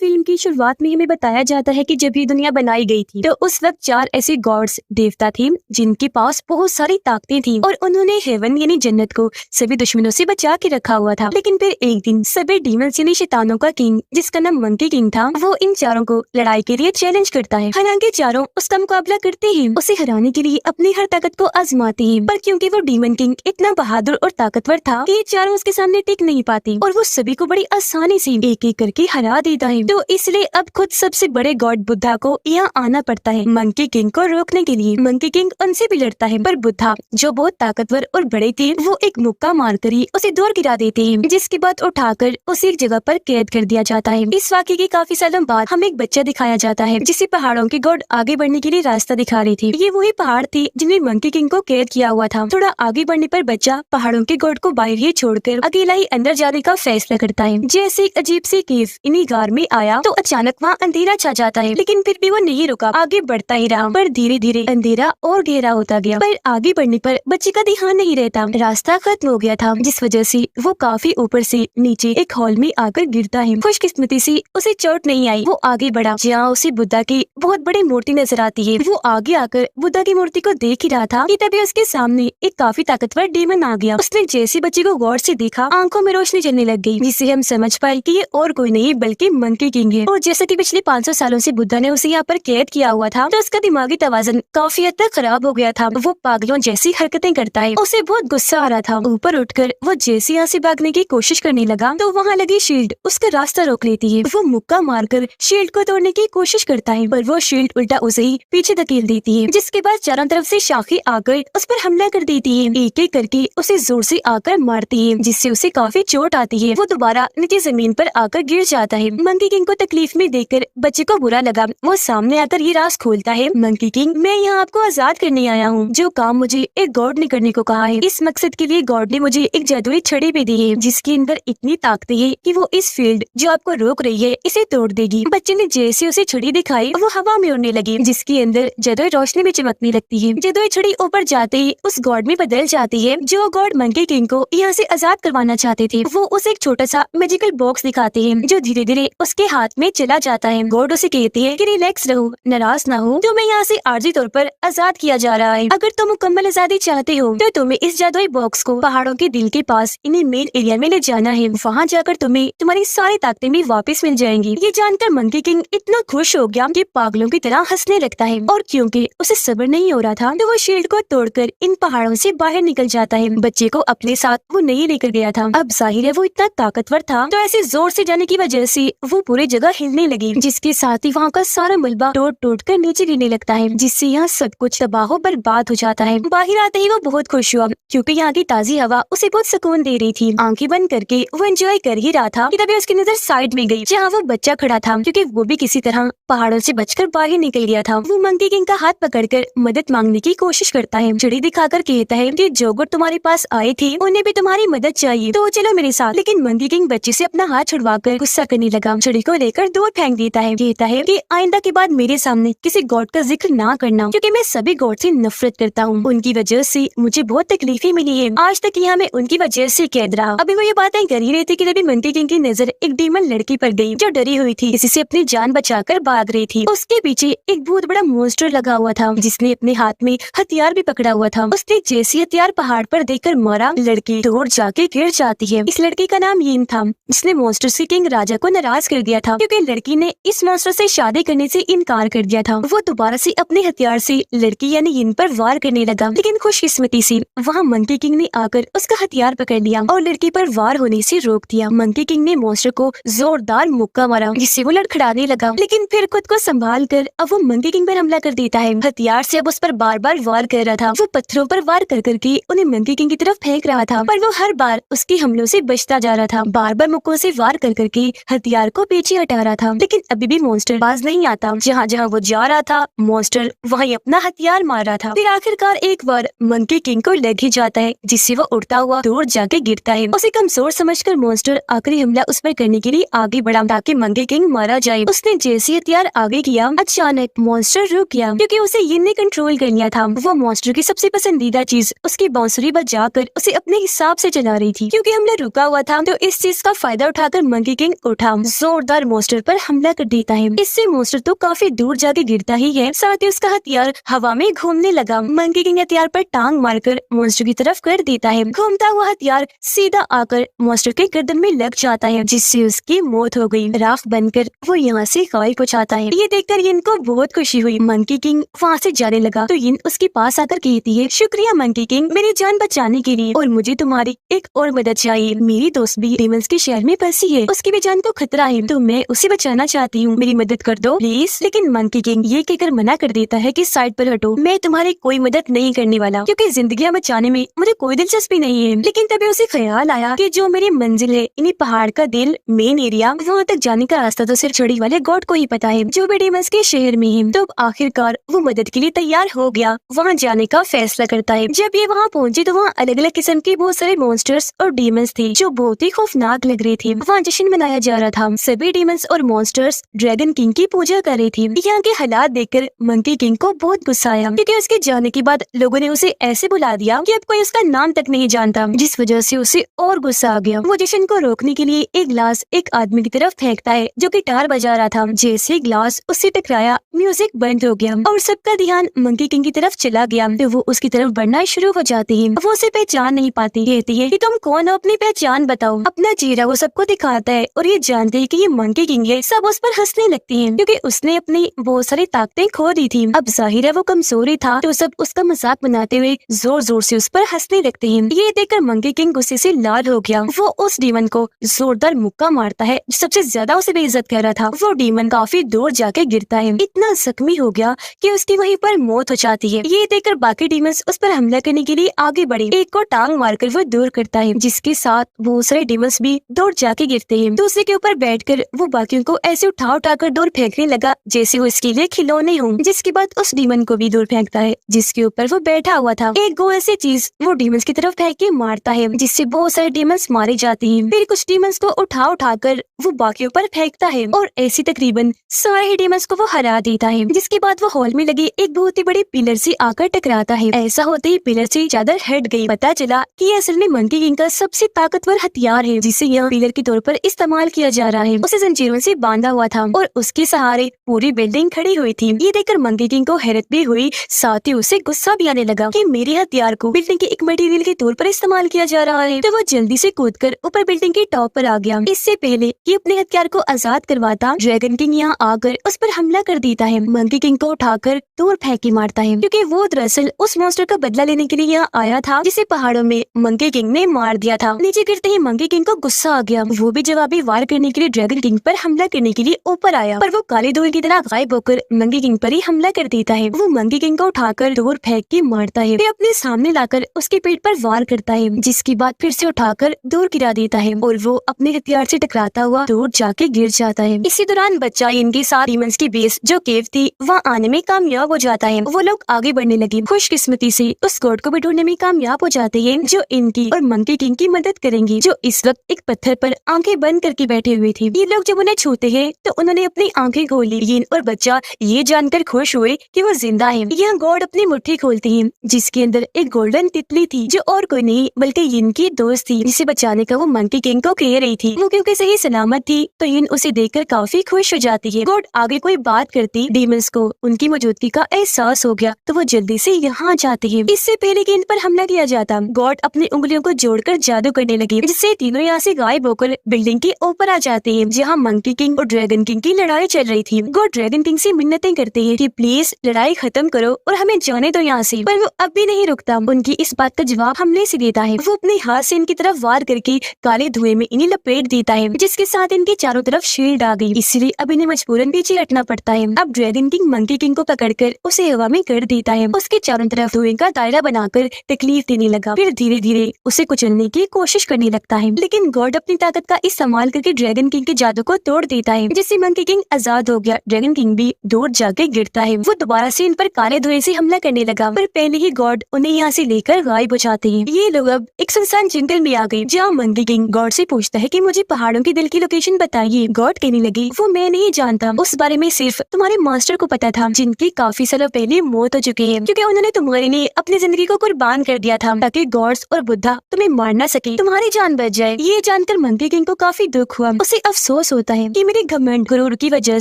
Film की शुरुआत में हमें बताया जाता है कि जब ये दुनिया बनाई गई थी तो उस वक्त 4 ऐसे गॉड्स देवता थे जिनके पास बहुत सारी ताकतें थी और उन्होंने हेवन यानी जन्नत को सभी दुश्मनों से बचा के रखा हुआ था। लेकिन फिर एक दिन सभी डीमंस यानी शैतानों का किंग, जिसका नाम मंकी किंग था, वो इन चारों को लड़ाई के लिए चैलेंज करता है। हालांकि चारों उसका मुकाबला करते हैं, उसे हराने के लिए अपनी हर ताकत को आजमाते हैं, पर क्योंकि वो डीमन किंग इतना बहादुर और ताकतवर था कि ये चारों उसके सामने टिक नहीं पाती और वो सभी को बड़ी आसानी से एक एक करके हरा देता है। तो इसलिए अब खुद सबसे बड़े गॉड बुद्धा को यहाँ आना पड़ता है मंकी किंग को रोकने के लिए। मंकी किंग उनसे भी लड़ता है, पर बुद्धा जो बहुत ताकतवर और बड़े थे, वो एक मुक्का मारकर ही उसे दूर गिरा देते हैं, जिसके बाद उठाकर उसे एक जगह पर कैद कर दिया जाता है। इस वाक़ये के काफी सालों बाद हमें एक बच्चा दिखाया जाता है जिसे पहाड़ों के गॉड आगे बढ़ने के लिए रास्ता दिखा रही थी। ये वही पहाड़ थे जिनमें मंकी किंग को कैद किया हुआ था। थोड़ा आगे बढ़ने पर बच्चा पहाड़ों के गॉड को बाहर ही छोड़कर अकेला ही अंदर जाने का फैसला करता है। जैसे एक अजीब सी केव इन्हीं गार में आया तो अचानक वहाँ अंधेरा छा जाता है, लेकिन फिर भी वो नहीं रुका, आगे बढ़ता ही रहा। पर धीरे धीरे अंधेरा और गहरा होता गया। पर आगे बढ़ने पर बच्चे का ध्यान नहीं रहता, रास्ता खत्म हो गया था, जिस वजह से वो काफी ऊपर से नीचे एक हॉल में आकर गिरता है। खुशकिस्मती से उसे चोट नहीं आई। वो आगे बढ़ा, जहाँ उसे बुद्धा की बहुत बड़ी मूर्ति नजर आती है। वो आगे आकर बुद्धा की मूर्ति को देख ही रहा था कि तभी उसके सामने एक काफी ताकतवर डेमन आ गया। उसने जैसे बच्चे को गौर से देखा, आंखों में रोशनी चलने लग गई, जिससे हम समझ पाए कि ये और कोई नहीं बल्कि मंकी किंग है। और जैसा कि पिछले 500 सालों से बुद्धा ने उसे यहाँ पर कैद किया हुआ था, तो उसका दिमागी तवाज़ुन काफी हद तक खराब हो गया था। वो पागलों जैसी हरकतें करता है। उसे बहुत गुस्सा आ रहा था। ऊपर उठकर वो जैसे यहाँ से भागने की कोशिश करने लगा तो वहाँ लगी शील्ड उसका रास्ता रोक लेती है। वो मुक्का मारकर शील्ड को तोड़ने की कोशिश करता है, पर वो शील्ड उल्टा उसे ही पीछे धकेल देती है, जिसके बाद चारों तरफ से शाखें आकर उस पर हमला कर देती है। एक एक करके उसे जोर से आकर मारती है, जिससे उसे काफी चोट आती है। वो दोबारा नीचे जमीन पर आकर गिर जाता है। मंकी किंग को तकलीफ में देखकर बच्चे को बुरा लगा। वो सामने आकर ये राज खोलता है, मंकी किंग, मैं यहाँ आपको आजाद करने आया हूँ। जो काम मुझे एक गॉड ने करने को कहा है, इस मकसद के लिए गॉड ने मुझे एक जादुई छड़ी भी दी है, जिसके अंदर इतनी ताकतें हैं कि वो इस फील्ड जो आपको रोक रही है इसे तोड़ देगी। बच्चे ने जैसे उसे छड़ी दिखाई, वो हवा में उड़ने लगी, जिसके अंदर जादुई रोशनी भी चमकने लगती है। जादुई छड़ी ऊपर जाते ही उस गॉड में बदल जाती है, जो गॉड मंकी किंग को यहाँ से आजाद करवाना चाहते थे। वो उसे एक छोटा सा मैजिकल बॉक्स दिखाते हैं, जो धीरे धीरे उसके हाथ में चला जाता है। गॉड उसे कहते हैं कि रिलैक्स रहो, नाराज ना हो, तुम्हें यहाँ से आर्जी तौर पर आजाद किया जा रहा है। अगर तुम मुकम्मल आजादी चाहते हो तो तुम्हें इस जादुई बॉक्स को पहाड़ों के दिल के पास इन्हें मेन एरिया में ले जाना है। वहाँ जाकर तुम्हें तुम्हारी सारी ताकतें भी वापस मिल जाएंगी। ये जानकर मंकी किंग इतना खुश हो गया कि पागलों की तरह हंसने लगता है, और क्योंकि उसे सब्र नहीं हो रहा था तो वो शील्ड को तोड़कर इन पहाड़ों से बाहर निकल जाता है। बच्चे को अपने साथ वो नहीं लेकर गया था। अब जाहिर है वो इतना ताकतवर था, तो ऐसे जोर से जाने की वजह से वो पूरी जगह हिलने लगी, जिसके साथ ही वहाँ का सारा मलबा टूट टूट कर नीचे गिरने लगता है, जिससे यहाँ सब कुछ तबाह बर्बाद हो जाता है। बाहर आते ही वो बहुत खुश हुआ, क्योंकि यहाँ की ताजी हवा उसे बहुत सुकून दे रही थी। आंखें बंद करके वो एंजॉय कर ही रहा था कि तभी उसकी नजर साइड में गई, जहाँ वो बच्चा खड़ा था, क्योंकि वो भी किसी तरह पहाड़ों से बचकर बाहर निकल गया था। वो मंकी किंग का हाथ पकड़कर मदद मांगने की कोशिश करता है। छड़ी दिखाकर कहता है कि जो गुट तुम्हारे पास आए थे उन्हें भी तुम्हारी मदद चाहिए, तो चलो मेरे साथ। लेकिन मंकी किंग बच्चे से अपना हाथ छुड़वाकर गुस्सा करने लगा, छड़ी को लेकर दूर फेंक देता है। कहता है कि आइंदा के बाद मेरे सामने किसी गॉड का जिक्र ना करना, क्योंकि मैं सभी गॉड से नफरत करता हूँ। उनकी वजह से मुझे बहुत तकलीफें मिली है। आज तक यहाँ मैं उनकी वजह से कैद रहा। अभी वो ये बातें कर ही रही थी कि तभी मंकी किंग की नजर एक डीमन लड़की पर गई, जो डरी हुई थी, किसी से अपनी जान बचाकर भाग रही थी। उसके पीछे एक बहुत बड़ा मॉन्स्टर लगा हुआ था, जिसने अपने हाथ में हथियार भी पकड़ा हुआ था। उसने जैसे हथियार पहाड़ पर देखकर मारा, लड़की दूर जाके गिर जाती है। इस लड़की का नाम यीन था, जिसने मॉन्स्टर से किंग राजा को नाराज कर दिया था, क्योंकि लड़की ने इस मॉन्स्टर से शादी करने से इनकार कर दिया था। वो दोबारा से अपने हथियार से लड़की यानी यीन पर वार करने लगा, लेकिन खुशकिस्मती से वहाँ मंकी किंग ने आकर उसका हथियार पकड़ लिया और लड़की पर वार होने से रोक दिया। मंकी किंग ने मॉन्स्टर को जोरदार मुक्का मारा, जिससे वो लड़खड़ाने लगा, लेकिन फिर खुद को संभाल कर अब वो मंकी किंग पर हमला कर देता है। हथियार से अब उस पर बार बार वार कर रहा था। वो पत्थरों पर वार कर करके उन्हें मंकी किंग की तरफ फेंक रहा था, पर वो हर बार उसके हमलों से बचता जा रहा था। बार बार मुक्कों से वार कर करके हथियार को पीछे हटा रहा था, लेकिन अभी भी मॉन्स्टर बाज नहीं आता। जहाँ जहाँ वो जा रहा था मॉन्स्टर वहीं अपना हथियार मार रहा था। फिर आखिरकार एक बार मंकी किंग को लग ही जाता है, जिससे वो उड़ता हुआ दूर जाके गिरता है। उसे कमजोर समझकर मॉन्स्टर आखिरी हमला उस पर करने के लिए आगे बढ़ा, ताकि मंकी किंग मारा जाए। उसने जैसे हथियार आगे किया, अचानक मॉन्स्टर रुक गया, क्योंकि उसे यीन ने कंट्रोल कर लिया था। वो मॉन्स्टर की सबसे पसंदीदा चीज उसकी बांसुरी बजाकर उसे अपने हिसाब से चला रही थी। क्योंकि हमला रुका हुआ था, तो इस चीज का फायदा उठाकर मंकी किंग उठा, जोरदार जोरदार मॉन्स्टर पर हमला कर देता है। इससे मॉन्स्टर तो काफी दूर जाके गिरता ही है, साथ ही उसका हथियार हवा में घूमने लगा। मंकी किंग हथियार पर टांग मारकर मॉन्स्टर की तरफ कर देता है। घूमता हुआ हथियार सीधा आकर मॉन्स्टर के गर्दन में लग जाता है, जिससे उसकी मौत हो गई। राख बनकर वो यहाँ से गायब हो जाता है। ये देखकर यिन को बहुत खुशी हुई। मंकी किंग वहाँ से जाने लगा तो यिन उसके पास आकर कहती है, शुक्रिया मंकी किंग मेरी जान बचाने के लिए, और मुझे तुम्हारी एक और मदद चाहिए। मेरी दोस्त भी डेमंस के शहर में फंसी है, उसकी भी जान को खतरा है, तो मैं उसे बचाना चाहती हूँ, मेरी मदद कर दो प्लीज। लेकिन मंकी किंग ये कहकर मना कर देता है कि साइड पर हटो, मैं तुम्हारी कोई मदद नहीं करने वाला, क्योंकि जिंदगियां बचाने में मुझे कोई दिलचस्पी नहीं है। लेकिन तभी उसे ख्याल आया कि जो मेरी मंजिल है, इन्हीं पहाड़ का दिल मेन एरिया, वहाँ तक जाने का रास्ता तो सिर्फ छड़ी वाले गॉड को ही पता है, जो भी डेमंस के शहर में है। तो आखिरकार वो मदद के लिए तैयार हो गया, वहाँ जाने का फैसला करता है। जब ये वहाँ पहुँचे तो वहाँ अलग अलग किस्म के बहुत सारे मॉन्स्टर्स और डेमंस थे, जो बहुत ही खौफनाक लग रहे थे। वहाँ जश्न मनाया जा रहा था। सभी डेमंस और मॉन्स्टर्स ड्रैगन किंग की पूजा कर रही थी। यहाँ के हालात देखकर मंकी किंग को बहुत गुस्सा आया, क्योंकि उसके जाने के बाद लोगों ने उसे ऐसे बुला दिया कि अब कोई उसका नाम तक नहीं जानता, जिस वजह से उसे और गुस्सा आ गया। वो जश्न को रोकने के लिए एक ग्लास एक आदमी की तरफ फेंकता है जो गिटार बजा रहा था। जैसे ग्लास उससे टकराया, म्यूजिक बंद हो गया और सबका ध्यान मंकी किंग की तरफ चला गया। तो वो उसकी तरफ बढ़ना शुरू हो जाती है। वो उसे पहचान नहीं पाती, कहती है कि तुम कौन हो, अपनी पहचान बताओ। अपना चेहरा वो सबको दिखाता है और ये जानते हैं कि ये मंकी किंग है। सब उस पर हंसने लगते हैं, क्योंकि उसने अपनी बहुत सारी ताकतें खो दी थी। अब जाहिर है वो कमजोर ही था, तो सब उसका मजाक बनाते हुए जोर जोर से उस पर हंसने लगते हैं। ये देखकर मंकी किंग गुस्से से लाल हो गया। वो उस डीमन को जोरदार मुक्का मारता है, सबसे ज्यादा उसे बेइज्जत कर रहा था। वो डीमन काफी दूर जाके गिरता है, इतना जख्मी हो गया कि उसकी वहीं पर मौत हो जाती है। ये देखकर बाकी डीमंस उस पर हमला करने के लिए आगे बढ़े। एक को टांग मारकर वो दूर करता है, जिसके साथ बहुत सारे डीमंस भी दूर जाके गिरते हैं। दूसरे के ऊपर बैठकर वो बाकियों को ऐसे उठा उठाकर दूर फेंकने लगा जैसे वो इसके लिए खिलौने हों। जिसके बाद उस डीमन को भी दूर फेंकता है जिसके ऊपर वो बैठा हुआ था। एक गो ऐसी चीज वो डीमंस की तरफ फेंक के मारता है, जिससे बहुत सारे डीमंस मारे जाते हैं। फिर कुछ डीमंस को उठा उठाकर वो बाकियों पर फेंकता है और ऐसी तकरीबन सारे ही डीमंस को वो हरा देता है। जिसके बाद वो हॉल में लगे एक बहुत ही बड़े पिलर से आकर टकराता है। ऐसा होते ही पिलर से चादर हट गई। पता चला कि ये असल में मंकी किंग का सबसे ताकतवर हथियार है, जिसे यहाँ पिलर के तौर पर इस्तेमाल किया जा रहा है। उसे जंजीरों से बांधा हुआ था और उसके सहारे पूरी बिल्डिंग खड़ी हुई थी। ये देखकर मंकी किंग को हैरत भी हुई, साथ ही उसे गुस्सा भी आने लगा कि मेरे हथियार को बिल्डिंग के एक मटेरियल के तौर पर इस्तेमाल किया जा रहा है। तो वो जल्दी से कूदकर ऊपर बिल्डिंग के टॉप पर आ गया। इससे पहले कि अपने हथियार को आजाद करवाता, ड्रैगन किंग यहाँ आकर उस पर हमला कर देता है। मंकी किंग को उठाकर दूर फेंक के मारता है, क्योंकि वो दरअसल उस मॉन्स्टर का बदला लेने के लिए यहाँ आया था, जिसे पहाड़ों में मंकी किंग ने मार दिया था। नीचे गिरते ही मंकी किंग को गुस्सा आ गया। वो भी जवाबी वार करने के लिए ड्रैगन किंग पर हमला करने के लिए ऊपर आया, पर वो काले धुएं की तरह गायब होकर मंकी किंग पर ही हमला कर देता है। वो मंकी किंग को उठाकर दूर फेंक के मारता है, फिर अपने सामने लाकर उसके पेट पर वार करता है, जिसके बाद फिर से उठाकर दूर गिरा देता है और वो अपने हथियार से टकराता हुआ दूर जाके गिर जाता है। इसी दौरान बच्चा इनके साथ डीमंस की बेस जो केव थी वहाँ आने में कामयाब हो जाता है। वो लोग आगे बढ़ने लगे। खुशकिस्मती से उस गॉड को भी ढूंढने में कामयाब हो जाते हैं, जो इनकी और मंकी किंग की मदद करेंगी, जो इस वक्त एक पत्थर पर आंखें बंद करके बैठे हुए थे। ये लोग जब उन्हें छूते हैं तो उन्होंने अपनी आंखें खोल ली। यिन और बच्चा ये जानकर खुश हुए कि वो जिंदा है। यह गॉड अपनी मुट्ठी खोलते हैं, जिसके अंदर एक गोल्डन तितली थी, जो और कोई नहीं बल्कि यिन की दोस्त थी, जिसे बचाने का वो मंकी किंग को कह रही थी। वो क्योंकि सही सलामत थी तो यिन उसे देखकर काफी खुश हो जाती है। गॉड आगे कोई बात करती, डीमंस को उनकी मौजूदगी का एहसास हो गया तो वो जल्दी से यहाँ जाते हैं। इससे पहले कि इन पर हमला किया जाता, गॉड अपनी उंगलियों को जोड़कर जादू करने लगे, जिससे तीनों यहाँ से गायब होकर बिल्डिंग के ऊपर आ जाते हैं, जहाँ मंकी किंग और ड्रैगन किंग की लड़ाई चल रही थी। गॉड ड्रैगन किंग से मिन्नतें करते हैं कि प्लीज लड़ाई खत्म करो और हमें जाने दो यहाँ से, पर वो अब भी नहीं रुकता। उनकी इस बात का जवाब हमले से देता है। वो अपने हाथ से इनकी तरफ वार करके काले धुएं में इन्हें लपेट देता है, जिसके साथ इनके चारों तरफ शील्ड आ गई, इसलिए अब इन्हें मजबूरन पीछे हटना पड़ता है। अब ड्रैगन किंग मंकी किंग को पकड़कर उसे हवा में कर देता है। उसके चारों तरफ धुएं का दायरा बनाकर तकलीफ देने लगा, फिर धीरे धीरे उसे कुचलने की कोशिश करने लगता है। लेकिन गॉड अपनी ताकत का इस्तेमाल करके ड्रैगन किंग के जादू को तोड़ देता है, जिससे मंकी किंग आजाद हो गया। ड्रैगन किंग भी दूर जाके गिरता है। वो दोबारा से इन पर काले धुएं से हमला करने लगा, पर पहले ही गॉड उन्हें यहाँ से लेकर गायब हो जाते हैं। ये लोग अब एक सुनसान जंगल में आ गए, जहाँ मंकी किंग गॉड से पूछता है कि मुझे पहाड़ों की दिल की लोकेशन बताइए। गॉड कहने लगी, वो मैं नहीं जानता, उस बारे में सिर्फ तुम्हारे मास्टर को पता था, जिनकी काफी सालों पहले मौत हो चुकी है, क्योंकि उन्होंने तुम्हारे लिए अपनी जिंदगी को कुर्बान कर दिया था ताकि गॉड्स और बुद्धा तुम्हें मार न सके, तुम्हारी जान बच जाए। ये जानकर मंकी किंग को काफी दुख हुआ। उसे अफसोस अफसोस होता है कि मेरे घमंड गुरूर की वजह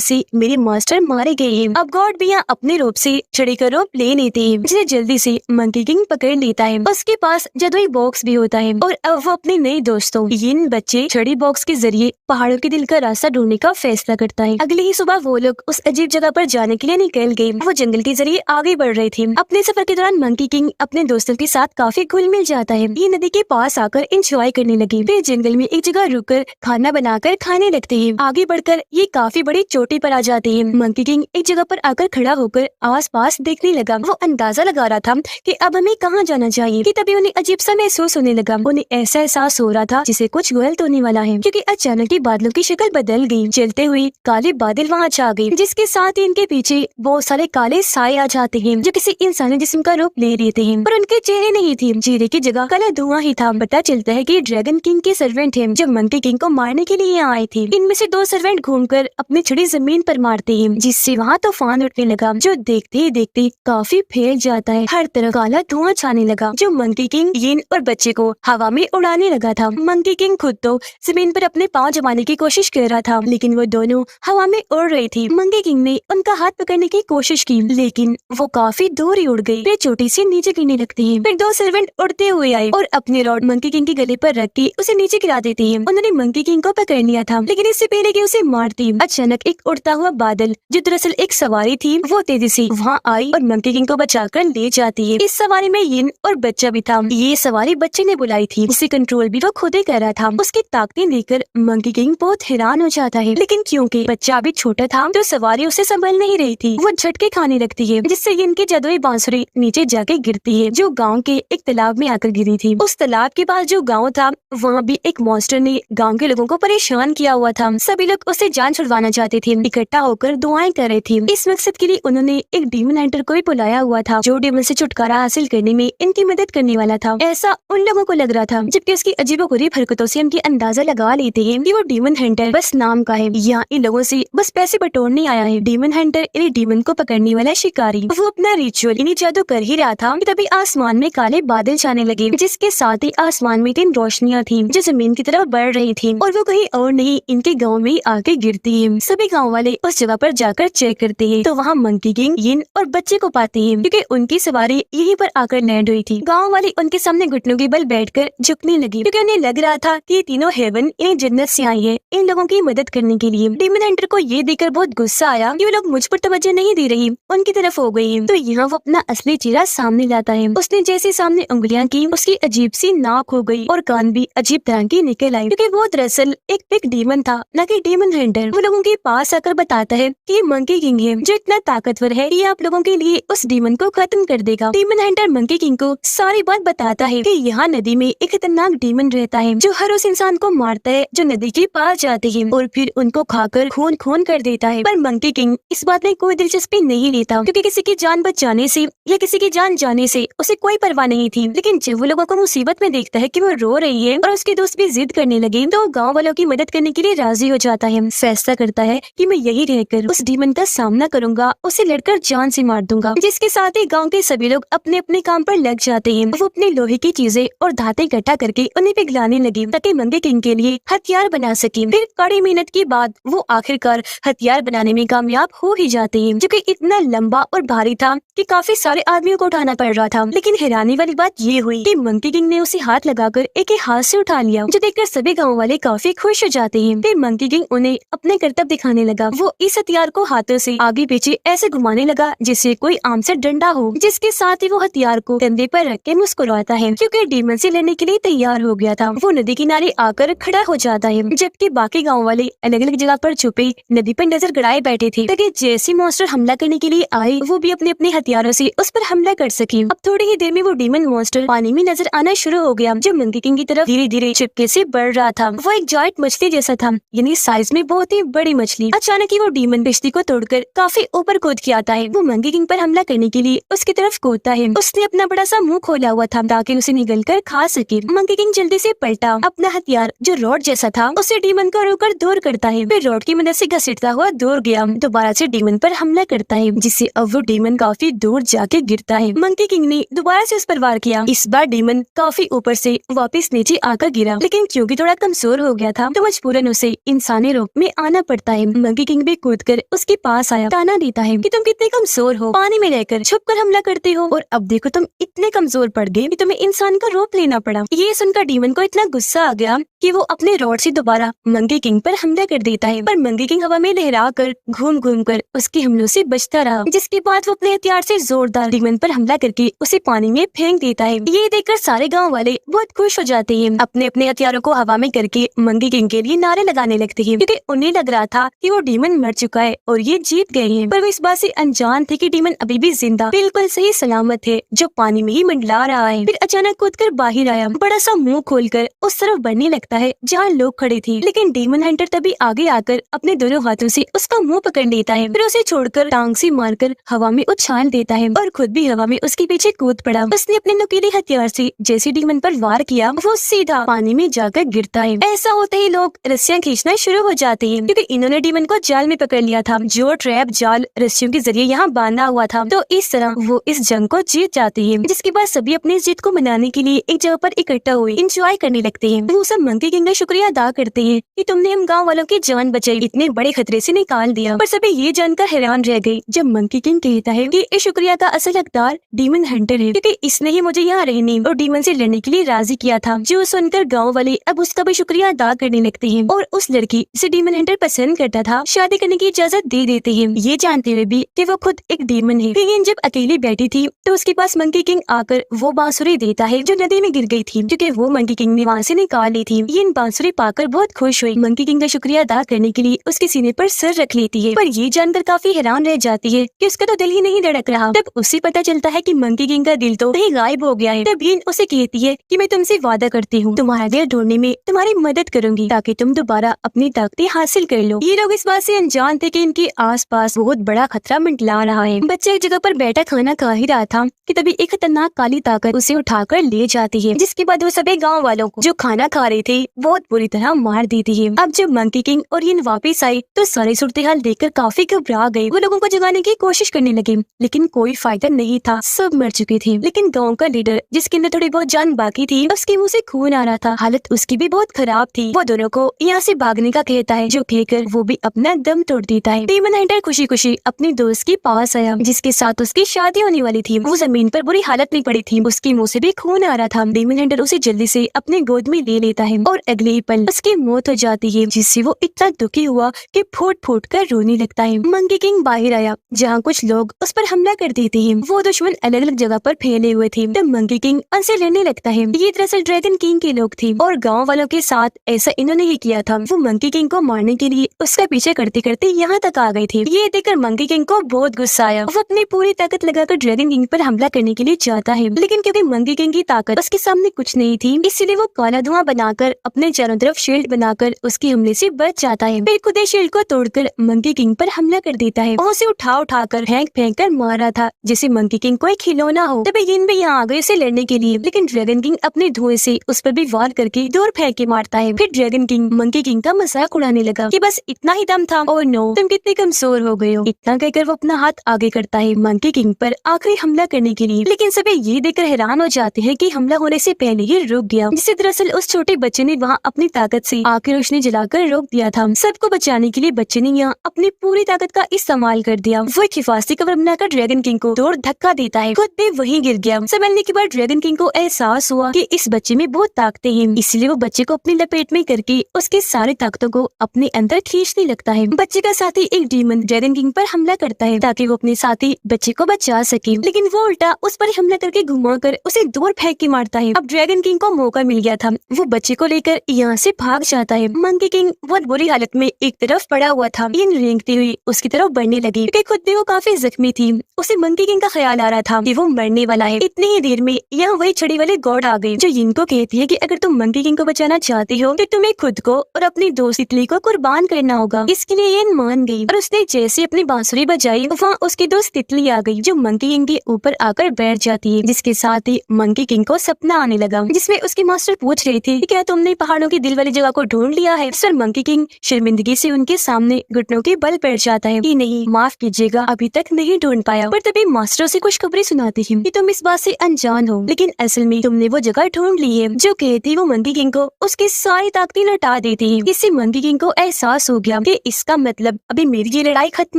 से मेरे मास्टर मारे गए हैं। अब गॉड भी यहाँ अपने रूप से छड़ी का रूप ले लेते हैं, जिसे जल्दी से मंकी किंग पकड़ लेता है। उसके पास जादुई बॉक्स भी होता है और अब वो अपने नए दोस्तों यिन बच्चे छड़ी बॉक्स के जरिए पहाड़ों के दिल का रास्ता ढूंढने का फैसला करता है। अगली ही सुबह वो लोग उस अजीब जगह पर जाने के लिए निकल गए। वो जंगल के जरिए आगे बढ़ रहे थे। अपने सफर के दौरान मंकी किंग अपने दोस्तों के साथ काफी घुल मिल जाता है। ये नदी के पास आकर इंजॉय करने लगे। फिर जंगल में एक जगह रुककर खाना बनाकर खाने लगते हैं। आगे बढ़कर ये काफी बड़ी चोटी पर आ जाते हैं। मंकी किंग एक जगह पर आकर खड़ा होकर आसपास देखने लगा। वो अंदाजा लगा रहा था कि अब हमें कहाँ जाना चाहिए कि तभी उन्हें अजीब सा महसूस होने लगा। उन्हें ऐसा एहसास हो रहा था जिसे कुछ गलत होने वाला है, क्योंकि अचानक ही बादलों की शक्ल बदल गई। चलते हुए काले बादल वहाँ छा गए, जिसके साथ ही इनके पीछे बहुत सारे काले साए आ जाते हैं जो किसी इंसानी जिस्म का रूप ले लेते हैं, पर उनके चेहरे नहीं थे। चेहरे की जगह काला धुआं ही था। पता चलता है कि ड्रैगन किंग के सर्वेंट हैं जो मंकी किंग को मारने के लिए यहाँ आए थे। इनमें से 2 सर्वेंट घूमकर अपनी छड़ी जमीन पर मारते हैं, जिससे वहाँ तूफान उठने लगा जो देखते ही देखते काफी फैल जाता है। हर तरफ काला धुआं छाने लगा जो मंकी किंग यिन और बच्चे को हवा में उड़ाने लगा था। मंकी किंग खुद तो जमीन पर अपने पाँव जमाने की कोशिश कर रहा था, लेकिन वो दोनों हवा में उड़ रही थी। मंकी किंग ने उनका हाथ पकड़ने की कोशिश की, लेकिन वो काफी दूर ही उड़ गई। वे चोटी से नीचे गिरने लगते हैं। फिर 2 सर्वेंट उड़ते हुए आए और अपने रॉड मंकी किंग के गले पर रख के उसे नीचे गिरा देते हैं। उन्होंने मंकी किंग को पकड़ लिया था, लेकिन इससे पहले कि उसे मारती, अचानक एक उड़ता हुआ बादल जो दरअसल एक सवारी थी वो तेजी से वहाँ आई और मंकी किंग को बचाकर ले जाती है। इस सवारी में यिन और बच्चा भी था। ये सवारी बच्चे ने बुलाई थी, जिसे कंट्रोल भी वो खुद ही कर रहा था। उसकी ताकतें देखकर मंकी किंग बहुत हैरान हो जाता है, लेकिन क्योंकि बच्चा अभी छोटा था तो सवारी उसे संभल नहीं रही थी। वो झटके खाने लगती है, जिससे यिन की जादुई बांसुरी नीचे जाके गिरती है, जो गाँव के एक तालाब में आकर गिरी थी। उस तालाब के पास जो गाँव था वहाँ भी एक मॉन्स्टर ने गाँव के लोगों को परेशान किया हुआ था। सभी लोग उसे जान छुड़वाना चाहते थे, इकट्ठा होकर दुआएं कर रहे थे। इस मकसद के लिए उन्होंने एक डीमन हंटर को भी बुलाया हुआ था, जो डीमन से छुटकारा हासिल करने में इनकी मदद करने वाला था। ऐसा उन लोगों को लग रहा था, जबकि उसकी अजीबोगरीब हरकतों से हम ये अंदाजा लगा लेते हैं कि वो डीमन हंटर बस नाम का है, यहाँ इन लोगों से बस पैसे बटोरने आया है। डीमन हंटर यानी डीमन को पकड़ने वाला शिकारी। वो अपना रिचुअल यानी जादू कर ही रहा था कि तभी आसमान में काले बादल छाने लगे, जिसके साथ ही आसमान में 3 रोशनियां थी जो जमीन की तरफ बढ़ रही थी, और वो कहीं और नहीं इनके गाँव में आके गिरती है। सभी गाँव वाले उस जगह पर जाकर चेक करते हैं तो वहाँ मंकी किंग यिन और बच्चे को पाते हैं, क्योंकि उनकी सवारी यहीं पर आकर लैंड हुई थी। गाँव वाले उनके सामने घुटनों के बल बैठकर झुकने लगे, क्योंकि उन्हें लग रहा था कि तीनों हेवन यानी जन्नत से आई है इन लोगों की मदद करने के लिए। डीमन हंटर को ये देखकर बहुत गुस्सा आया कि वो लोग मुझ पर तवज्जो नहीं दे रही, उनकी तरफ हो गई है। तो यहाँ वो अपना असली चेहरा सामने लाता है। उसने जैसे सामने उंगलियां की, उसकी अजीब सी नाक हो गई और कान भी अजीब तरह की निकल आई, क्योंकि वो दरअसल एक बिग डीमन था, न कि डीमन हंटर। वो लोगों के पास आकर बताता है कि ये मंकी किंग है जो इतना ताकतवर है कि आप लोगों के लिए उस डीमन को खत्म कर देगा। डीमन हंटर मंकी किंग को सारी बात बताता है कि यहाँ नदी में एक खतरनाक डीमन रहता है जो हर उस इंसान को मारता है जो नदी के पास जाते हैं और फिर उनको खाकर खून खून कर देता है। पर मंकी किंग इस बात में कोई दिलचस्पी नहीं लेता, क्योंकि किसी की जान बचाने से या किसी की जान जाने से उसे कोई परवाह नहीं थी। लेकिन जब वो लोगों को मुसीबत में देखता है कि वो रो रही है और उसके दोस्त भी जिद करने लगे, तो गाँव वालों की मदद करने के लिए राजी हो जाता है। फैसला करता है कि मैं यही रहकर उस डीमन का सामना करूंगा, उसे लड़कर जान से मार दूंगा। जिसके साथ ही गाँव के सभी लोग अपने अपने काम पर लग जाते हैं। वो अपने लोहे की चीजें और धातें इकट्ठा करके उन्हें पिघलाने लगे ताकि मंकी किंग के लिए हथियार बना सके। फिर कड़ी मेहनत के बाद वो आखिरकार हथियार बनाने में कामयाब हो ही जाते हैं, जो कि इतना लंबा और भारी था कि काफी सारे आदमियों को उठाना पड़ रहा था। लेकिन हैरानी वाली बात ये हुई कि मंकी किंग ने उसे हाथ लगाकर एक हाथ से उठा लिया, जो देखकर सभी गाँव वाले काफी खुश हो जाते हैं। फिर मंकी किंग उन्हें अपने करतब दिखाने लगा। वो इस हथियार को हाथों से आगे पीछे ऐसे घुमाने लगा जैसे कोई आम से डंडा हो, जिसके साथ ही वो हथियार को कंधे पर रख के मुस्कुराता है, क्योंकि डीमन से लड़ने के लिए तैयार हो गया था। वो नदी किनारे आकर खड़ा हो जाता है, जबकि बाकी गाँव वाले अलग अलग जगह पर छुपे नदी पर नजर गड़ाए बैठे थे, ताकि जैसे मॉन्स्टर हमला करने के लिए आए वो भी अपने अपने हथियारों से उस पर हमला कर सके। अब थोड़ी ही देर में वो डीमन मॉन्स्टर पानी में नजर आना शुरू हो गया, जो मंकी किंग की तरफ धीरे धीरे चिपके से बढ़ रहा था। वो एक जायंट मछली जैसा था, यानी साइज में बहुत ही बड़ी मछली। अचानक ही वो डीमन किश्ती को तोड़कर काफी ऊपर कूद के आता है। वो मंकी किंग पर हमला करने के लिए उसकी तरफ कूदता है। उसने अपना बड़ा सा मुंह खोला हुआ था ताकि उसे निगल कर खा सके। मंकी किंग जल्दी से पलटा, अपना हथियार जो रॉड जैसा था उसे डीमन को रोककर दूर करता है। फिर रॉड की मदद से घसीटता हुआ दूर गया, दोबारा से डीमन पर हमला करता है, जिससे अब वो डीमन काफी दूर जाके गिरता है। मंकी किंग ने दोबारा से उस पर वार किया। इस बार डीमन काफी ऊपर से वापस नीचे आकर गिरा, लेकिन क्योंकि थोड़ा कमजोर हो गया था तो मजबूरन उसे इंसानी रूप में आना पड़ता है। मंकी किंग भी कूद कर उसके पास आया, ताना देता है कि तुम कितने कमजोर हो, पानी में रहकर छुप कर हमला करते हो और अब देखो तुम इतने कमजोर पड़ गए कि तुम्हें इंसान का रूप लेना पड़ा। ये सुनकर डीमन को इतना गुस्सा आ गया कि वो अपने रॉड से दोबारा मंकी किंग पर हमला कर देता है, पर मंकी किंग हवा में लहरा कर घूम घूम कर उसके हमलों से बचता रहा, जिसके बाद वो अपने हथियार से जोरदार डीमन पर हमला करके उसे पानी में फेंक देता है। ये देखकर सारे गांव वाले बहुत खुश हो जाते हैं, अपने अपने हथियारों को हवा में करके मंकी किंग के लिए नारे लगाने लगते हैं, क्योंकि उन्हें लग रहा था कि वो डीमन मर चुका है और ये जीत गए हैं। पर वो इस बात से अनजान थे कि डीमन अभी भी जिंदा बिल्कुल सही सलामत है, जो पानी में ही मंडला रहा है। फिर अचानक कूदकर बाहर आया, बड़ा सा मुंह खोलकर उस तरफ बढ़ने लगता है जहाँ लोग खड़े थे, लेकिन डीमन हंटर तभी आगे आकर अपने दोनों हाथों से उसका मुंह पकड़ लेता है, फिर उसे छोड़कर टांग से मारकर हवा में उछाल देता है और खुद भी हवा में उसके पीछे कूद पड़ा। उसने अपने नुकीले हथियार से जैसे डीमन पर वार किया, वो सीधा पानी में जाकर गिरता है। ऐसा होते ही लोग रस्सियां खींचना शुरू हो जाते हैं, क्योंकि इन्होंने डीमन को जाल में पकड़ लिया था, जो ट्रैप जाल रस्सियों के जरिए यहाँ बांधा हुआ था। तो इस तरह वो इस जंग को जीत जाती है, जिसके बाद सभी अपनी जीत को मनाने के लिए एक जगह पर इकट्ठा हुए एंजॉय करने लगते हैं। वो सब मंकी किंग का शुक्रिया अदा करते हैं कि तुमने हम गांव वालों की जान बचाई, इतने बड़े खतरे से निकाल दिया। पर सभी ये जानकर हैरान रह गए जब मंकी किंग कहता है कि इस शुक्रिया का असल हकदार डीमन हंटर है, क्योंकि इसने ही मुझे यहाँ रहने और डीमन से लड़ने के लिए राजी किया था। जो सुनकर गाँव वाले अब उसका भी शुक्रिया अदा करने लगते हैं और उस लड़की जिसे डीमन हंटर पसंद करता था शादी करने की इजाजत दे देते हैं, ये जानते हुए भी कि वो खुद एक डीमन है। फिर जब अकेली बैठी थी तो उसके पास मंकी किंग आकर वो बांसुरी देता है जो नदी में गिर गई थी, क्योंकि वो मंकी किंग ने वहाँ से निकाल ली थी। ये बांसुरी पाकर बहुत खुश हुई, मंकी किंग का शुक्रिया अदा करने के लिए उसके सीने पर सर रख लेती है, पर ये जानकर काफी हैरान रह जाती है कि उसका तो दिल ही नहीं धड़क रहा। तब उसे पता चलता है कि मंकी किंग का दिल तो कहीं गायब हो गया है। तब हीन उसे कहती है कि मैं तुमसे वादा करती हूँ तुम्हारा दिल ढूंढने में तुम्हारी मदद करूंगी, ताकि तुम दोबारा अपनी ताकतें हासिल कर लो। ये लोग इस बात से अनजान थे कि इनके आसपास बहुत बड़ा खतरा मंडला रहा है। बच्चा एक जगह पर बैठा खाना खा ही रहा था कि तभी एक खतरनाक काली ताकत उसे उठाकर ले जाती है, जिसके बाद वो सभी गाँव वालों को जो खाना खा रहे थे बहुत बुरी तरह मार देती है। अब जब मंकी किंग और हीन वापिस आई तो सारी सूरत हाल देखकर काफी घबरा गए। वो लोगों को जगाने की कोशिश करने लगे, लेकिन कोई फायदा नहीं था, सब मर चुके थे। लेकिन गांव का लीडर जिसके अंदर थोड़ी बहुत जान बाकी थी, उसके मुंह से खून आ रहा था, हालत उसकी भी बहुत खराब थी। वो दोनों को यहाँ से भागने का कहता है, जो कहकर वो भी अपना दम तोड़ देता है। डीमन हंटर खुशी खुशी अपने दोस्त के पास आया जिसके साथ उसकी शादी होने वाली थी। वो जमीन पर बुरी हालत में पड़ी थी, उसके मुंह से भी खून आ रहा था। डीमन हंटर उसे जल्दी से अपने गोद में ले लेता है और अगले ही पल उसकी मौत हो जाती है, जिससे वो इतना दुखी हुआ कि फूट फूट कर रोने लगता है। मंकी किंग बाहर आया जहाँ कुछ लोग उस पर हमला कर देते हैं। वो दुश्मन अलग अलग जगह पर फैले हुए थे, तब मंकी किंग उनसे लड़ने लगता है। ये दरअसल ड्रैगन किंग के लोग थे और गाँव वालों के साथ ऐसा इन्होंने ही किया था। वो मंकी किंग को मारने के लिए उसका पीछे करते करते यहाँ तक आ गए थे। ये देखकर मंकी किंग को बहुत गुस्सा आया। वो अपनी पूरी ताकत लगाकर ड्रैगन किंग पर हमला करने के लिए चाहता है, लेकिन क्योंकि मंकी किंग की ताकत उसके सामने कुछ नहीं थी, इसलिए वो काला धुआं बनाकर अपने चारों तरफ शील्ड बनाकर उसके हमले से बच जाता है। फिर खुद शील्ड को तोड़कर मंकी किंग पर हमला कर देता है। वो उसे उठाकर फेंक कर मार रहा था जैसे मंकी किंग को एक खिलौना हो। तभी हीन भी यहाँ आ गए उसे लड़ने के लिए, लेकिन ड्रैगन किंग अपने धुएं से उस पर भी वार करके दूर फेंक के मारता है। फिर ड्रैगन किंग मंकी किंग का मजाक उड़ाने लगा कि बस इतना ही दम था और नो तुम कितने कमजोर हो गए हो। इतना कहकर वो अपना हाथ आगे करता है मंकी किंग पर आखिरी हमला करने के लिए, लेकिन सभी ये देखकर हैरान हो जाते हैं कि हमला होने से पहले ही रुक गया, जिसे दरअसल उस छोटे बच्चे ने वहाँ अपनी ताकत से आखिर रोशनी जलाकर रोक दिया था। सबको बचाने के लिए बच्चे ने यहाँ अपनी पूरी ताकत का इस्तेमाल कर दिया। वो एक हिफाजती कवर बनाकर ड्रैगन किंग को तोड़ धक्का देता है, खुद भी वहीं गिर गया। संभलने के बाद ड्रैगन किंग को एहसास हुआ कि इस बच्चे में बहुत ताकतें हैं, इसलिए वो बच्चे को अपनी लपेट में करके उसके सारी ताकतों को अपने अंदर खींचने लगता है। बच्चे का साथी एक डीमन ड्रैगन किंग पर हमला करता है ताकि वो अपने साथी बच्चे को बचा सके, लेकिन वो उल्टा उस पर हमला करके घुमाकर उसे दूर फेंक के मारता है। अब ड्रैगन किंग को मौका मिल गया था, वो बच्चे को लेकर यहाँ से भाग जाता है। मंकी किंग बहुत बुरी हालत में एक तरफ पड़ा हुआ था, हीन रेंगती हुई उसकी तरफ बढ़ने लगी क्योंकि खुद भी वो काफी जख्मी थी। उसे मंकी किंग का ख्याल आ रहा था कि वो मरने वाला है। इतनी ही देर में यहाँ वही छड़ी वाले गॉड आ गए, जो हीन को कहती है कि अगर तुम मंकी किंग को बचाना चाहती हो तो तुम्हें खुद को और अपनी दोस्त तितली को कुर्बान करना होगा। इसके लिए हीन मान गई और उसने जैसे अपनी बांसुरी बजाई, वहाँ उसकी दोस्त तितली आ गई जो मंकी किंग के ऊपर आकर बैठ जाती है, जिसके साथ ही मंकी किंग को सपना आने लगा जिसमें उसके मास्टर पूछ रहे थे कि क्या तुमने पहाड़ों की दिल वाली जगह को ढूंढ लिया है। सर मंकी किंग शर्मिंदगी से उनके सामने घुटनों के बल बैठ जाता है कि नहीं माफ कीजिएगा, अभी तक नहीं ढूंढ पाया। पर तभी मास्टर से कुछ खबरें सुनाती है कि तुम इस बात से अनजान हो, लेकिन असल में तुमने वो जगह ढूंढ ली है। जो कहती वो मंकी किंग को उसकी सारी ताकतें लौटा देती जाती है। इससे मंकी किंग को एहसास हो गया कि इसका मतलब अभी मेरी ये लड़ाई खत्म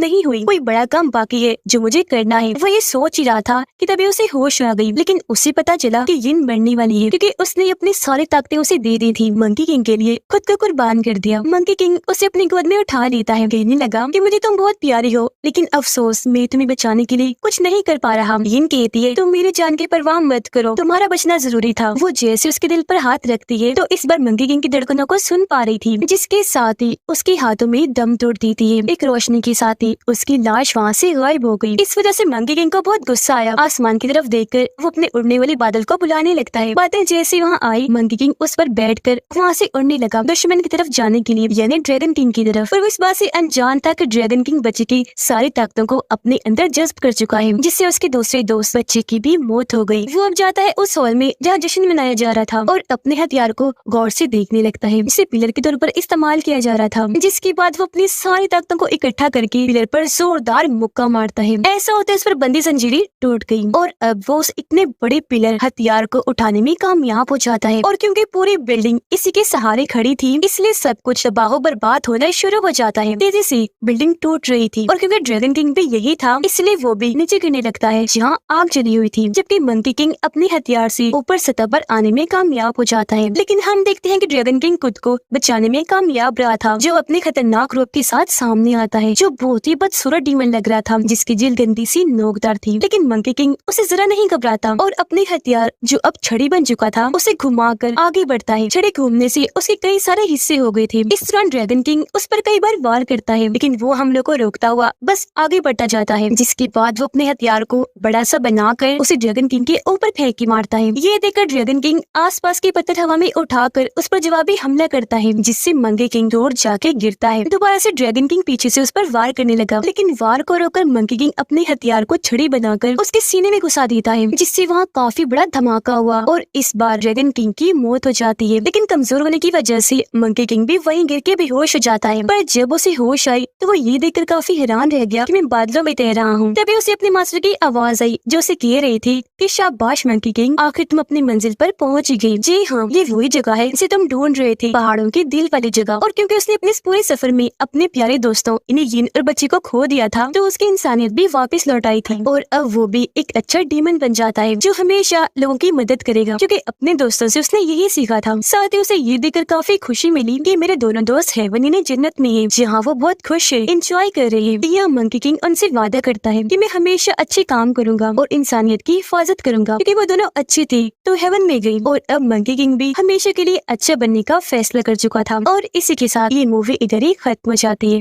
नहीं हुई, कोई बड़ा काम बाकी है जो मुझे करना है। वो ये सोच ही रहा था कि तभी उसे होश आ गई, लेकिन उसे पता चला कि यिन मरने वाली है, क्योंकि उसने अपनी सारी ताकतें उसे दे दी थी। मंकी किंग के लिए खुद को कुर्बान कर दिया। मंकी किंग उसे अपनी गोद में उठा लेता है, कहने लगा कि मुझे तुम बहुत प्यारी हो, लेकिन अफसोस मैं तुम्हें बचाने के लिए कुछ नहीं कर पा रहा। यिन कहती है तुम मेरी जान की परवाह मत करो, तुम्हारा बचना जरूरी था। वो जैसे उसके दिल पर हाथ रखती है तो इस बार मंकी किंग की धड़कनों को सुन पा रही थी, जिसके साथ ही उसके हाथों में दम तोड़ देती है। एक रोशनी के साथ ही उसकी लाश वहाँ से गायब हो गई। इस वजह से मंकी किंग को बहुत गुस्सा आया। आसमान की तरफ देखकर वो अपने उड़ने वाले बादल को बुलाने लगता है। बादल जैसे वहाँ आई, मंकी किंग उस पर बैठकर वहाँ से उड़ने लगा दुश्मन की तरफ जाने के लिए, यानी ड्रैगन किंग की तरफ। और वो इस बात से अनजान था कि ड्रैगन किंग बच्चे की सारी ताकतों को अपने अंदर जज्ब कर चुका है, जिससे उसके दूसरे दोस्त बच्चे की भी मौत हो गई। वो अब जाता है उस हॉल में जहाँ जश्न मनाया जा रहा था और अपने हथियार को गौर से देखने लगता है, जिसे पिलर के तौर पर इस्तेमाल किया जा रहा था। जिसके बाद वो अपनी सारी ताकतों को इकट्ठा करके पिलर पर जोरदार मुक्का मारता है। ऐसा होता है उस पर बंदी जंजीरें टूट गई और अब वो उस इतने बड़े पिलर हथियार को उठाने में कामयाब हो जाता है। और क्योंकि पूरी बिल्डिंग इसी के सहारे खड़ी थी, इसलिए सब कुछ तबाह बर्बाद होना शुरू हो जाता है। तेजी से बिल्डिंग टूट रही थी और क्योंकि ड्रैगन किंग भी यही था, इसलिए वो भी नीचे गिरने लगता है जहाँ आग जली हुई थी, जबकि मंकी किंग अपने हथियार से ऊपर सतह पर आने में कामयाब हो जाता है। लेकिन हम देखते हैं कि ड्रैगन किंग खुद को बचाने में कामयाब रहा था, जो अपने खतरनाक रूप के साथ सामने आता है, जो बहुत ही बदसूरत डीमन लग रहा था, जिसकी जिल्द गंदी सी नोकदार थी। लेकिन मंकी किंग उसे जरा नहीं घबराता और अपने हथियार जो अब छड़ी बन चुका था उसे घुमाकर आगे बढ़ता है। छड़ी घूमने से उसके कई सारे हिस्से हो गए थे। इस दौरान ड्रैगन किंग उस पर कई बार वार करता है, लेकिन वो हमलों को रोकता हुआ बस आगे बढ़ता जाता है। जिसके बाद वो अपने हथियार को बड़ा सा बनाकर उसे ड्रैगन किंग के ऊपर फेंक के मारता है। ये देखकर ड्रैगन किंग आसपास के पत्थर हवा में उठाकर उस पर जवाबी हमला करता है, जिससे मंकी किंग दूर जाके गिरता है। दोबारा से ड्रैगन किंग पीछे से उस पर वार करने लगा, लेकिन वार को रोककर मंकी किंग अपने हथियार को छड़ी बनाकर उसके सीने में घुसा देता है, जिससे वहाँ काफी बड़ा धमाका हुआ और इस बार ड्रैगन किंग की मौत हो जाती है। लेकिन कमजोर होने की वजह से मंकी किंग भी वहीं गिर के बेहोश हो जाता है। पर जब उसे होश आई तो वो ये देखकर काफी हैरान रह गया कि मैं बादलों में तैर रहा हूँ। तभी उसे अपने मास्टर की आवाज आई, जो उसे कह रही थी कि शाबाश मंकी किंग, आखिर तुम अपनी मंजिल पर पहुँच गई। जी हाँ, ये वही जगह है जिसे तुम ढूंढ रहे थे, पहाड़ों के दिल वाली जगह। और क्योंकि उसने अपने इस पूरे सफर में अपने प्यारे दोस्तों इन्हें यिन और बच्चे को खो दिया था, तो उसकी इंसानियत भी वापस लौट आई थी और अब वो भी एक अच्छा डीमन बन जाता है, जो हमेशा लोगों की मदद करेगा, क्योंकि अपने दोस्तों से उसने यही सीखा था। साथ ही उसे ये देखकर काफी खुशी मिली कि मेरे दोनों दोस्त हेवन यानी जन्नत में हैं, जहाँ वो बहुत खुश है, एंजॉय कर रहे हैं। यह मंकी किंग उनसे वादा करता है कि मैं हमेशा अच्छे काम करूंगा और इंसानियत की हिफाजत करूंगा, क्योंकि वो दोनों अच्छे थे तो हेवन में गई। और अब मंकी किंग भी हमेशा के लिए अच्छा बनने का फैसला कर चुका था। और इसी के साथ ये मूवी इधर ही खत्म हो जाती है।